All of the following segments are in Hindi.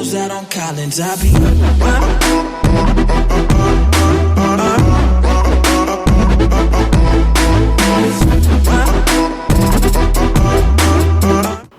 goes out on Collins. I be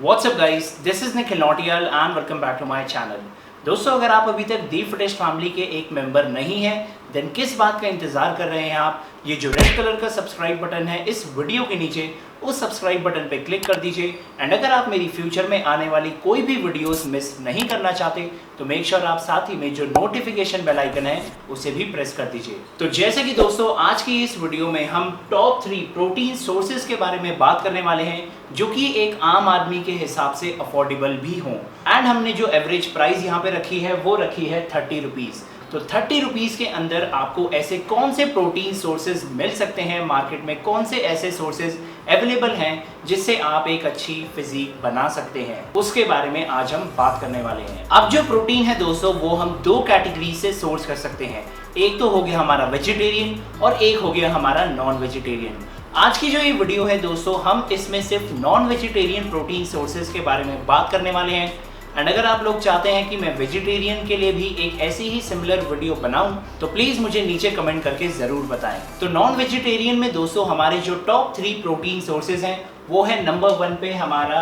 What's up guys, this is Nikhil Nautiyal and welcome back to my channel. दोस्तों, अगर आप अभी तक दी फुटेज फैमिली के एक मेंबर नहीं हैं, देन किस बात का इंतजार कर रहे हैं आप? ये जो रेड कलर का सब्सक्राइब बटन है इस वीडियो के नीचे, उस सब्सक्राइब बटन पे क्लिक कर दीजिए। एंड अगर आप मेरी फ्यूचर में आने वाली कोई भी वीडियोस मिस नहीं करना चाहते तो मेक श्योर आप साथ ही में जो नोटिफिकेशन बेल आइकन है उसे भी प्रेस कर दीजिए। तो जैसे कि दोस्तों, आज की इस वीडियो में हम टॉप 3 प्रोटीन सोर्सेज के बारे में बात करने वाले हैं जो कि एक आम आदमी के हिसाब से अफोर्डेबल भी हों। एंड हमने जो एवरेज प्राइस यहाँ पे रखी है वो रखी है 30 रुपीज़। तो 30 रुपीज़ के अंदर आपको ऐसे कौन से प्रोटीन सोर्सेज मिल सकते हैं मार्केट में, कौन से ऐसे सोर्सेज अवेलेबल हैं जिससे आप एक अच्छी फिजिक बना सकते हैं, उसके बारे में आज हम बात करने वाले हैं। अब जो प्रोटीन है दोस्तों, वो हम 2 कैटेगरी से सोर्स कर सकते हैं। एक तो हो गया हमारा वेजिटेरियन और एक हो गया हमारा नॉन वेजिटेरियन। आज की जो ये वीडियो है दोस्तों, हम इसमें सिर्फ नॉन वेजिटेरियन प्रोटीन सोर्सेज के बारे में बात करने वाले हैं। एंड अगर आप लोग चाहते हैं कि मैं वेजिटेरियन के लिए भी एक ऐसी ही सिमिलर वीडियो बनाऊं तो प्लीज़ मुझे नीचे कमेंट करके ज़रूर बताएं। तो नॉन वेजिटेरियन में दोस्तों हमारे जो टॉप 3 प्रोटीन सोर्सेज हैं वो है नंबर 1 पे हमारा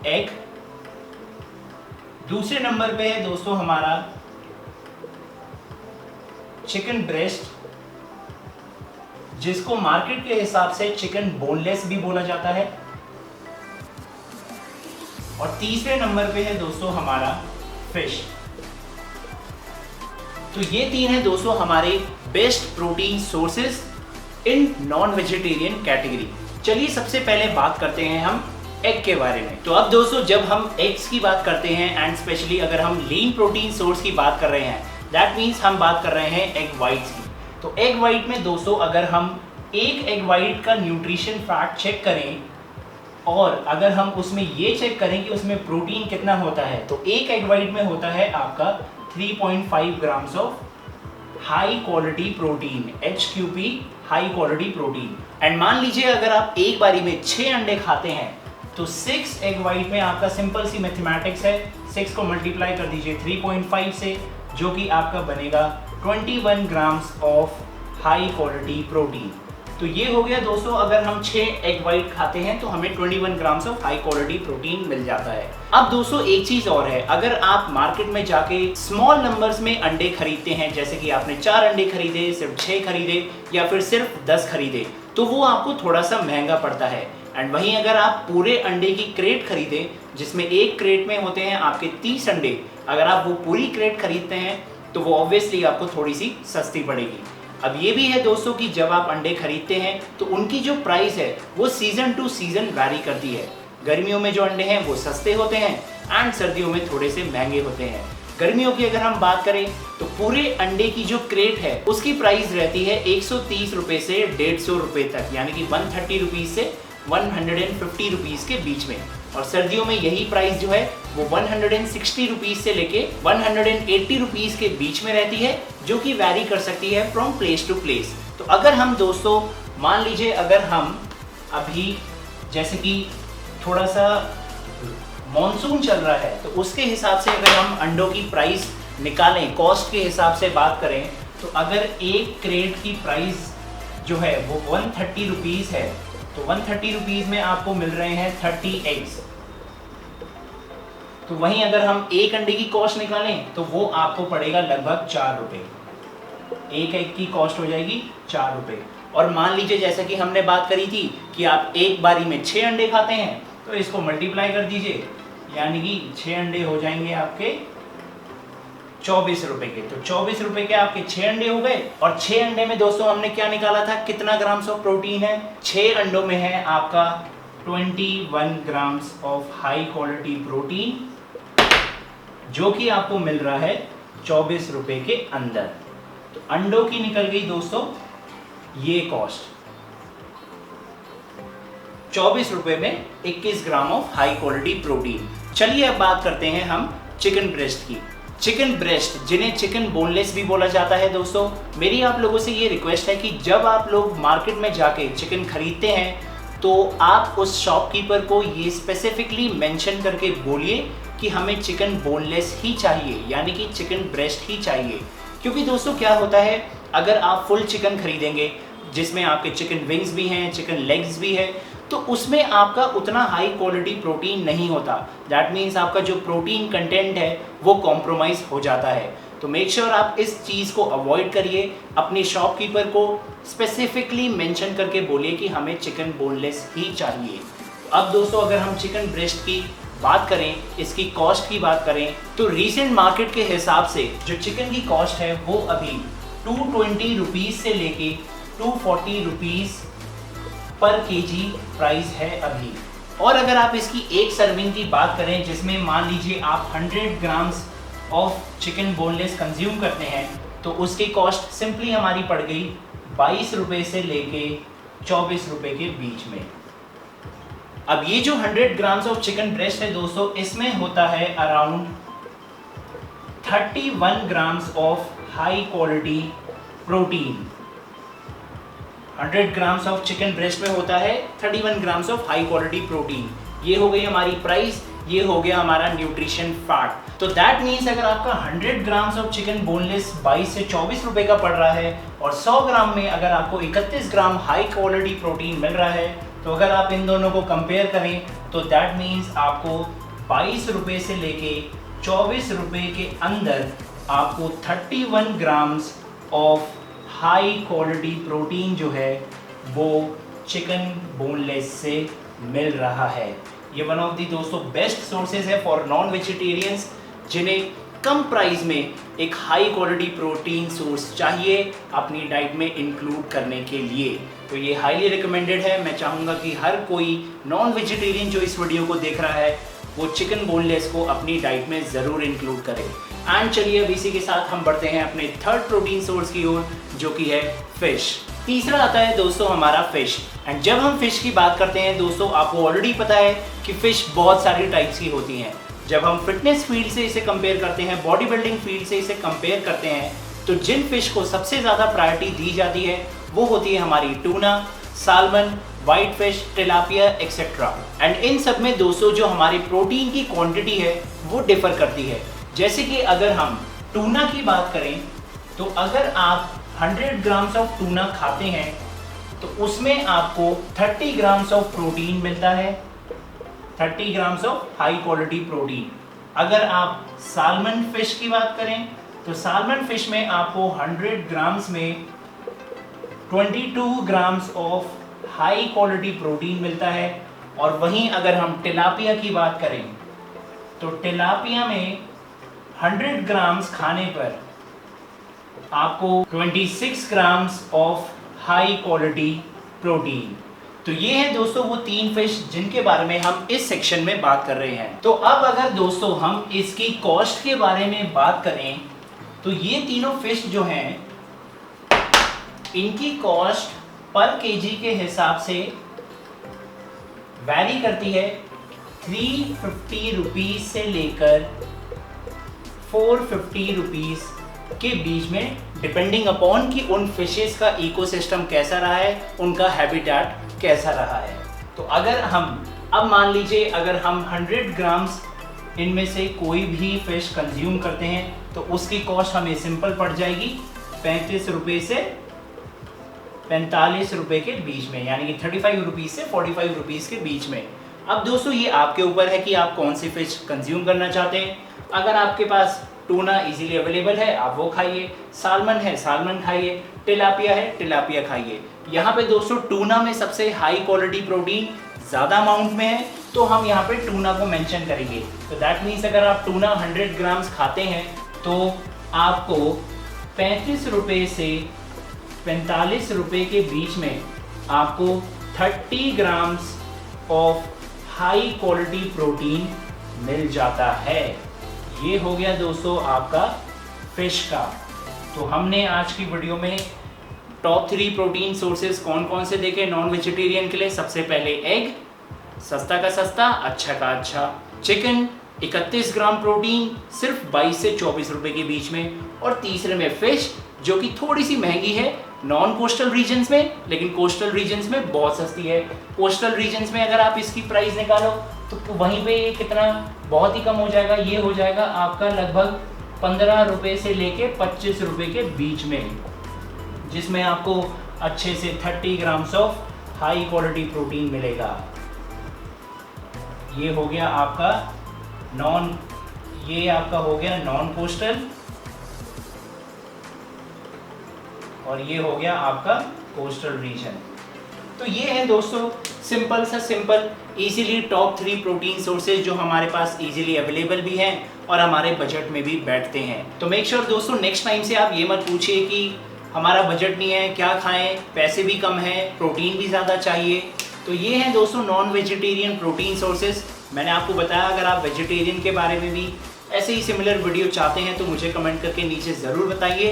एग, दूसरे नंबर पे है दोस्तों हमारा चिकन ब्रेस्ट, जिसको मार्केट के हिसाब से चिकन बोनलेस भी बोला जाता है, और तीसरे नंबर पे है दोस्तों हमारा फिश। तो ये 3 है दोस्तों हमारे best protein sources in non vegetarian category. चलिए सबसे पहले बात करते हैं हम एग के बारे में। तो अब दोस्तों, जब हम एग्स की बात करते हैं एंड स्पेशली अगर हम लीन प्रोटीन सोर्स की बात कर रहे हैं, दैट मीन्स हम बात कर रहे हैं एग वाइट्स की। तो एग वाइट में दोस्तों अगर हम एक एग वाइट का न्यूट्रिशन फैक्ट चेक करें और अगर हम उसमें ये चेक करें कि उसमें प्रोटीन कितना होता है, तो एक एग वाइट में होता है आपका 3.5 grams of high quality protein, HQP high quality protein. And मान लीजिए अगर आप एक बारी में 6 अंडे खाते हैं तो 6 एग वाइट में आपका सिंपल सी मैथमेटिक्स है, 6 को मल्टीप्लाई कर दीजिए 3.5 से, जो कि आपका बनेगा 21 grams of high quality protein. तो ये हो गया दोस्तों, अगर हम 6 एग वाइट खाते हैं तो हमें 21 grams of high quality protein मिल जाता है। अब दोस्तों एक चीज़ और है, अगर आप मार्केट में जाके स्मॉल नंबर्स में अंडे खरीदते हैं, जैसे कि आपने 4 अंडे खरीदे, सिर्फ 6 खरीदे या फिर सिर्फ 10 खरीदे, तो वो आपको थोड़ा सा महंगा पड़ता है। एंड वहीं अगर आप पूरे अंडे की क्रेट खरीदें, जिसमें एक क्रेट में होते हैं आपके 30 अंडे, अगर आप वो पूरी क्रेट खरीदते हैं तो वो ऑब्वियसली आपको थोड़ी सी सस्ती पड़ेगी। अब ये भी है दोस्तों कि जब आप अंडे खरीदते हैं तो उनकी जो प्राइस है वो सीज़न टू सीज़न वैरी करती है। गर्मियों में जो अंडे हैं वो सस्ते होते हैं एंड सर्दियों में थोड़े से महंगे होते हैं। गर्मियों की अगर हम बात करें तो पूरे अंडे की जो क्रेट है उसकी प्राइस रहती है 130 रुपये से 150 रुपये तक, यानी कि 130 रुपीज़ से 150 रुपीज़ के बीच में। और सर्दियों में यही प्राइस जो है वो 160 रुपीज़ से लेके 180 रुपीज़ के बीच में रहती है, जो कि वैरी कर सकती है फ्रॉम प्लेस टू प्लेस। तो अगर हम दोस्तों मान लीजिए अगर हम अभी जैसे कि थोड़ा सा मॉनसून चल रहा है तो उसके हिसाब से अगर हम अंडों की प्राइस निकालें, कॉस्ट के हिसाब से बात करें, तो अगर एक क्रेट की प्राइस जो है वो 130 रुपीज़ है, तो 130 रुपीज़ में आपको मिल रहे हैं 30 एग्स। तो वहीं अगर हम एक अंडे की कॉस्ट निकालें तो वो आपको पड़ेगा लगभग 4 रुपये। एक एग की कॉस्ट हो जाएगी 4 रुपये। और मान लीजिए जैसा कि हमने बात करी थी कि आप एक बारी में 6 अंडे खाते हैं, तो इसको मल्टीप्लाई कर दीजिए, यानी कि 6 अंडे हो जाएंगे आपके 24 रुपये के। तो 24 रुपये के आपके 6 अंडे हो गए। और 6 अंडे में दोस्तों हमने क्या निकाला था, कितना ग्राम्स ऑफ प्रोटीन है? 6 अंडों में है आपका 21 grams of high quality protein, जो कि आपको मिल रहा है 24 रुपये के अंदर। तो अंडों की निकल गई दोस्तों ये कॉस्ट, 24 रुपये में 21 gram of high quality protein. चलिए अब बात करते हैं हम चिकन ब्रेस्ट की। चिकन ब्रेस्ट, जिन्हें चिकन बोनलेस भी बोला जाता है दोस्तों, मेरी आप लोगों से ये रिक्वेस्ट है कि जब आप लोग मार्केट में जाके चिकन खरीदते हैं तो आप उस शॉपकीपर को ये स्पेसिफिकली मेंशन करके बोलिए कि हमें चिकन बोनलेस ही चाहिए, यानी कि चिकन ब्रेस्ट ही चाहिए। क्योंकि दोस्तों क्या होता है, अगर आप फुल चिकन खरीदेंगे जिसमें आपके चिकन विंग्स भी हैं, चिकन लेग्स भी है, तो उसमें आपका उतना हाई क्वालिटी प्रोटीन नहीं होता। दैट मीन्स आपका जो प्रोटीन कंटेंट है वो कॉम्प्रोमाइज़ हो जाता है। तो मेक श्योर आप इस चीज़ को अवॉइड करिए। अपने शॉपकीपर को स्पेसिफिकली मेंशन करके बोलिए कि हमें चिकन बोनलेस ही चाहिए। अब दोस्तों अगर हम चिकन ब्रेस्ट की बात करें, इसकी कॉस्ट की बात करें, तो रीसेंट मार्केट के हिसाब से जो चिकन की कॉस्ट है वो अभी 220 रुपीज़ से लेके 240 रुपीज़ पर केजी प्राइस है अभी। और अगर आप इसकी एक सर्विंग की बात करें जिसमें मान लीजिए आप 100 grams of chicken boneless consume करते हैं, तो उसकी कॉस्ट सिंपली हमारी पड़ गई 22 रुपये से लेके 24 रुपये के बीच में। अब ये जो 100 ग्राम्स ऑफ चिकन ब्रेस्ट है दोस्तों, इसमें होता है around 31 grams of high quality protein. 100 grams of chicken breast में होता है 31 grams of high quality protein. ये हो गई हमारी प्राइस, ये हो गया हमारा न्यूट्रिशन फैक्ट। तो दैट मीन्स अगर आपका 100 ग्राम्स ऑफ चिकन बोनलेस 22 से 24 रुपए का पड़ रहा है और 100 ग्राम में अगर आपको 31 ग्राम हाई क्वालिटी प्रोटीन मिल रहा है, तो अगर आप इन दोनों को कंपेयर करें तो दैट मीन्स आपको 22 रुपये से लेके 24 रुपये के अंदर आपको 31 grams of high quality protein जो है वो चिकन बोनलेस से मिल रहा है। ये वन ऑफ दी दोस्तों बेस्ट सोर्सेज है फॉर नॉन वेजिटेरियंस जिन्हें कम प्राइस में एक हाई क्वालिटी प्रोटीन सोर्स चाहिए अपनी डाइट में इंक्लूड करने के लिए। तो ये हाईली रिकमेंडेड है। मैं चाहूँगा कि हर कोई नॉन वेजिटेरियन जो इस वीडियो को देख रहा है वो चिकन बोनलेस को अपनी डाइट में ज़रूर इंक्लूड करे। एंड चलिए अब इसी के साथ हम बढ़ते हैं अपने थर्ड प्रोटीन सोर्स की ओर, जो कि है फिश। तीसरा आता है दोस्तों हमारा फिश। एंड जब हम फिश की बात करते हैं दोस्तों, आपको ऑलरेडी पता है कि फिश बहुत सारी टाइप्स की होती हैं। जब हम फिटनेस फील्ड से इसे कंपेयर करते हैं, बॉडी बिल्डिंग फील्ड से इसे कंपेयर करते हैं, तो जिन फिश को सबसे ज़्यादा प्रायोरिटी दी जाती है वो होती है हमारी tuna, salmon, white fish, tilapia etcetera. And in सब में दोस्तों जो हमारी प्रोटीन की क्वांटिटी है वो डिफर करती है। जैसे कि अगर हम टूना की बात करें तो अगर आप 100 ग्राम्स ऑफ टूना खाते हैं तो उसमें आपको 30 ग्राम्स ऑफ प्रोटीन मिलता है, 30 grams of high quality protein. अगर आप साल्मन फिश की बात करें तो साल्मन फिश में आपको 100 ग्राम्स में 22 grams of high quality protein मिलता है। और वहीं अगर हम टिलापिया की बात करें तो टिलापिया में 100 ग्राम्स खाने पर आपको 26 grams of high quality protein. तो ये है दोस्तों वो 3 फिश जिनके बारे में हम इस सेक्शन में बात कर रहे हैं। तो अब अगर दोस्तों हम इसकी कॉस्ट के बारे में बात करें तो ये तीनों फिश जो हैं इनकी कॉस्ट पर केजी के हिसाब से वैरी करती है 350 रुपीज़ से लेकर 450 रुपीज़ के बीच में, डिपेंडिंग अपॉन कि उन फिशेस का इकोसिस्टम कैसा रहा है, उनका हैबिटेट कैसा रहा है। तो अगर हम अब मान लीजिए अगर हम 100 ग्राम्स इनमें से कोई भी फिश कंज्यूम करते हैं तो उसकी कॉस्ट हमें सिंपल पड़ जाएगी 35 रुपये से 45 रुपये के बीच में, यानी कि 35 रुपीज़ से 45 रुपीज़ के बीच में। अब दोस्तों ये आपके ऊपर है कि आप कौन सी फिश कंज्यूम करना चाहते हैं। अगर आपके पास टूना इजीली अवेलेबल है आप वो खाइए, साल्मन है साल्मन खाइए, टिलापिया है टिलापिया खाइए। यहाँ पे दोस्तों टूना में सबसे हाई क्वालिटी प्रोटीन ज़्यादा अमाउंट में है तो हम यहाँ पे टूना को मेंशन करेंगे। तो दैट मीन्स अगर आप टूना 100 ग्राम्स खाते हैं तो आपको 35 रुपये से 45 रुपये के बीच में आपको 30 grams of high quality protein मिल जाता है। ये हो गया दोस्तों आपका फिश का। तो हमने आज की वीडियो में टॉप 3 प्रोटीन सोर्सेज कौन कौन से देखे नॉन वेजिटेरियन के लिए। सबसे पहले एग, सस्ता का सस्ता अच्छा का अच्छा। चिकन 31 ग्राम प्रोटीन सिर्फ 22 से 24 रुपए के बीच में। और तीसरे में फिश जो कि थोड़ी सी महंगी है नॉन कोस्टल रीजन्स में, लेकिन कोस्टल रीजन्स में बहुत सस्ती है। कोस्टल रीजन्स में अगर आप इसकी प्राइस निकालो तो वहीं पे ये कितना बहुत ही कम हो जाएगा, ये हो जाएगा आपका लगभग 15 रुपये से लेके 25 रुपये के बीच में, जिसमें आपको अच्छे से 30 grams of high quality protein मिलेगा। ये हो गया आपका नॉन कोस्टल और ये हो गया आपका कोस्टल रीजन। तो ये है दोस्तों simple easily top 3 protein sources जो हमारे पास इजीली अवेलेबल भी हैं और हमारे बजट में भी बैठते हैं। तो मेक श्योर दोस्तों नेक्स्ट टाइम से आप ये मत पूछिए कि हमारा बजट नहीं है, क्या खाएं, पैसे भी कम हैं, प्रोटीन भी ज़्यादा चाहिए। तो ये हैं दोस्तों नॉन वेजिटेरियन प्रोटीन सोर्सेज। मैंने आपको बताया, अगर आप वेजिटेरियन के बारे में भी ऐसे ही सिमिलर वीडियो चाहते हैं तो मुझे कमेंट करके नीचे ज़रूर बताइए।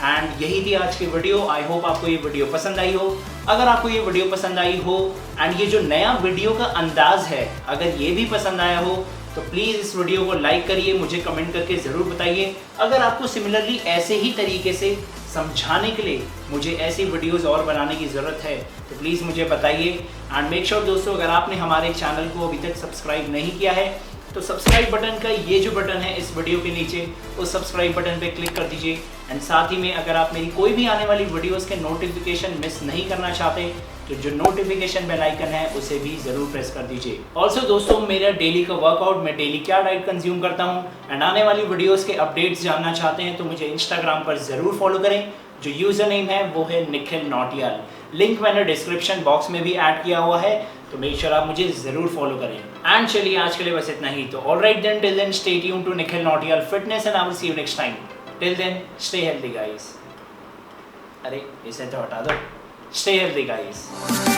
एंड यही थी आज की वीडियो। आई होप आपको ये वीडियो पसंद आई हो। अगर आपको ये वीडियो पसंद आई हो एंड ये जो नया वीडियो का अंदाज है अगर ये भी पसंद आया हो तो प्लीज़ इस वीडियो को लाइक करिए, मुझे कमेंट करके ज़रूर बताइए। अगर आपको सिमिलरली ऐसे ही तरीके से समझाने के लिए मुझे ऐसी वीडियोस और बनाने की ज़रूरत है तो प्लीज़ मुझे बताइए। एंड मेक श्योर दोस्तों अगर आपने हमारे चैनल को अभी तक सब्सक्राइब नहीं किया है तो सब्सक्राइब बटन का ये जो बटन है इस वीडियो के नीचे उस सब्सक्राइब बटन पे क्लिक कर दीजिए। एंड साथ ही में अगर आप मेरी कोई भी आने वाली वीडियोस के नोटिफिकेशन मिस नहीं करना चाहते तो जो नोटिफिकेशन बेल आइकन है उसे भी ज़रूर प्रेस कर दीजिए। ऑल्सो दोस्तों मेरा डेली का वर्कआउट, मैं डेली क्या डाइट कंज्यूम करता हूँ एंड आने वाली वीडियोज़ के अपडेट्स जानना चाहते हैं तो मुझे इंस्टाग्राम पर ज़रूर फॉलो करें। जो यूज़र नेम है वो है निखिल नौटियाल। लिंक मैंने डिस्क्रिप्शन बॉक्स में भी ऐड किया हुआ है, तो मेक श्योर आप मुझे ज़रूर फॉलो करें। एंड चलिए आज के लिए बस इतना ही। तो alright then, till then stay tuned to Nikhil Nautiyal fitness and I will see you next time. Till then stay healthy guys. अरे इसे तो हटा दो। Stay healthy guys.